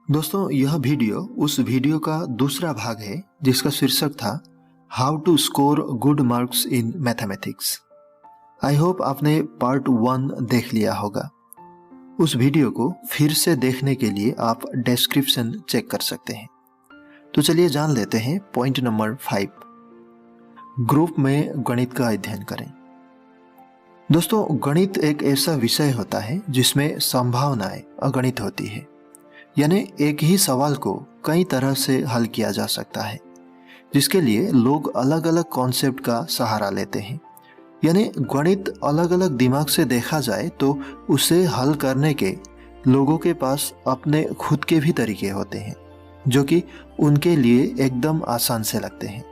दोस्तों, यह वीडियो उस वीडियो का दूसरा भाग है जिसका शीर्षक था how to score good marks in mathematics. I hope आपने पार्ट 1 देख लिया होगा। उस वीडियो को फिर से देखने के लिए आप डिस्क्रिप्शन चेक कर सकते हैं। तो चलिए जान लेते हैं पॉइंट नंबर 5, ग्रुप में गणित का अध्ययन करें। दोस्तों, गणित एक ऐसा विषय होता है जिसमें संभावनाएं अगणित होती है, यानी एक ही सवाल को कई तरह से हल किया जा सकता है, जिसके लिए लोग अलग अलग कॉन्सेप्ट का सहारा लेते हैं। यानी गणित अलग अलग दिमाग से देखा जाए तो उसे हल करने के लोगों के पास अपने खुद के भी तरीके होते हैं जो कि उनके लिए एकदम आसान से लगते हैं।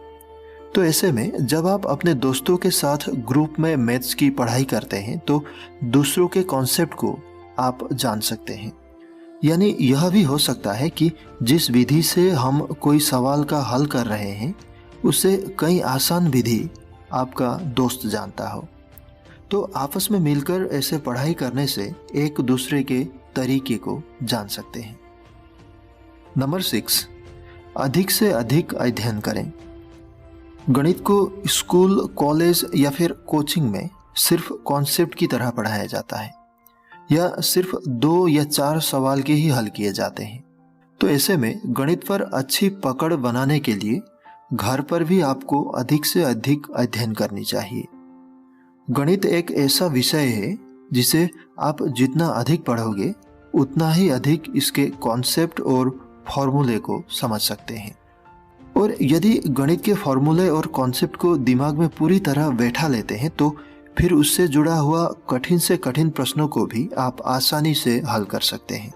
तो ऐसे में जब आप अपने दोस्तों के साथ ग्रुप में मैथ्स की पढ़ाई करते हैं तो दूसरों के कॉन्सेप्ट को आप जान सकते हैं। यानी यह भी हो सकता है कि जिस विधि से हम कोई सवाल का हल कर रहे हैं उससे कई आसान विधि आपका दोस्त जानता हो। तो आपस में मिलकर ऐसे पढ़ाई करने से एक दूसरे के तरीके को जान सकते हैं। नंबर 6, अधिक से अधिक अध्ययन करें। गणित को स्कूल, कॉलेज या फिर कोचिंग में सिर्फ कॉन्सेप्ट की तरह पढ़ाया जाता है या सिर्फ 2 या 4 सवाल के ही हल किए जाते हैं। तो ऐसे में गणित पर अच्छी पकड़ बनाने के लिए घर पर भी आपको अधिक से अधिक अध्ययन करनी चाहिए। गणित एक ऐसा विषय है जिसे आप जितना अधिक पढ़ोगे उतना ही अधिक इसके कॉन्सेप्ट और फॉर्मूले को समझ सकते हैं। और यदि गणित के फॉर्मूले और कॉन्सेप्ट को दिमाग में पूरी तरह बैठा लेते हैं तो फिर उससे जुड़ा हुआ कठिन से कठिन प्रश्नों को भी आप आसानी से हल कर सकते हैं।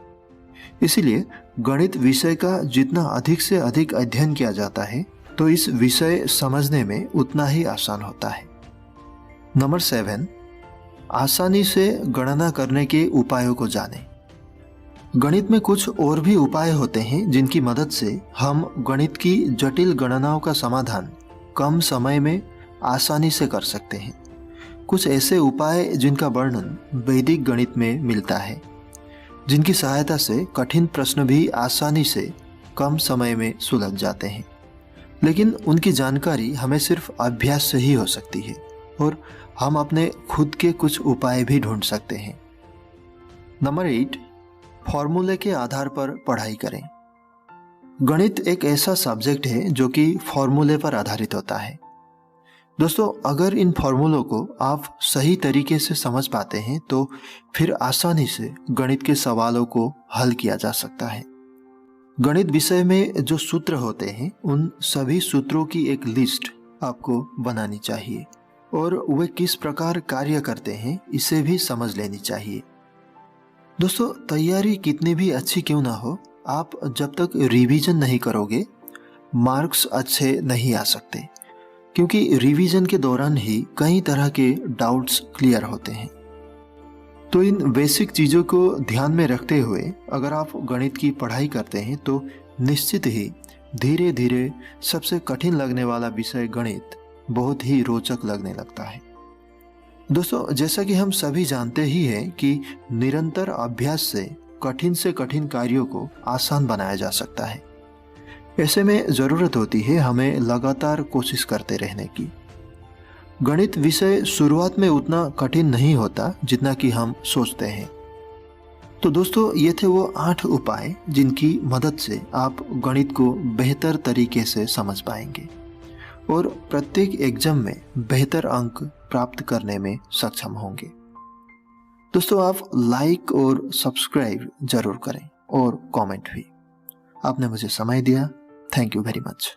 इसीलिए गणित विषय का जितना अधिक से अधिक अध्ययन किया जाता है तो इस विषय समझने में उतना ही आसान होता है। नंबर 7, आसानी से गणना करने के उपायों को जानें। गणित में कुछ और भी उपाय होते हैं जिनकी मदद से हम गणित की जटिल गणनाओं का समाधान कम समय में आसानी से कर सकते हैं। कुछ ऐसे उपाय जिनका वर्णन वैदिक गणित में मिलता है, जिनकी सहायता से कठिन प्रश्न भी आसानी से कम समय में सुलझ जाते हैं। लेकिन उनकी जानकारी हमें सिर्फ अभ्यास से ही हो सकती है और हम अपने खुद के कुछ उपाय भी ढूंढ सकते हैं। नंबर 8, फॉर्मूले के आधार पर पढ़ाई करें। गणित एक ऐसा सब्जेक्ट है जो कि फॉर्मूले पर आधारित होता है। दोस्तों, अगर इन फॉर्मूलों को आप सही तरीके से समझ पाते हैं तो फिर आसानी से गणित के सवालों को हल किया जा सकता है। गणित विषय में जो सूत्र होते हैं उन सभी सूत्रों की एक लिस्ट आपको बनानी चाहिए और वे किस प्रकार कार्य करते हैं इसे भी समझ लेनी चाहिए। दोस्तों, तैयारी कितनी भी अच्छी क्यों ना हो, आप जब तक रिवीजन नहीं करोगे मार्क्स अच्छे नहीं आ सकते, क्योंकि रिवीजन के दौरान ही कई तरह के डाउट्स क्लियर होते हैं। तो इन बेसिक चीज़ों को ध्यान में रखते हुए अगर आप गणित की पढ़ाई करते हैं तो निश्चित ही धीरे धीरे सबसे कठिन लगने वाला विषय गणित बहुत ही रोचक लगने लगता है। दोस्तों, जैसा कि हम सभी जानते ही हैं कि निरंतर अभ्यास से कठिन कार्यों को आसान बनाया जा सकता है। ऐसे में ज़रूरत होती है हमें लगातार कोशिश करते रहने की। गणित विषय शुरुआत में उतना कठिन नहीं होता जितना कि हम सोचते हैं। तो दोस्तों, ये थे वो 8 उपाय जिनकी मदद से आप गणित को बेहतर तरीके से समझ पाएंगे और प्रत्येक एग्जाम में बेहतर अंक प्राप्त करने में सक्षम होंगे। दोस्तों, आप लाइक और सब्सक्राइब जरूर करें और कमेंट भी। आपने मुझे समय दिया, थैंक यू वेरी मच।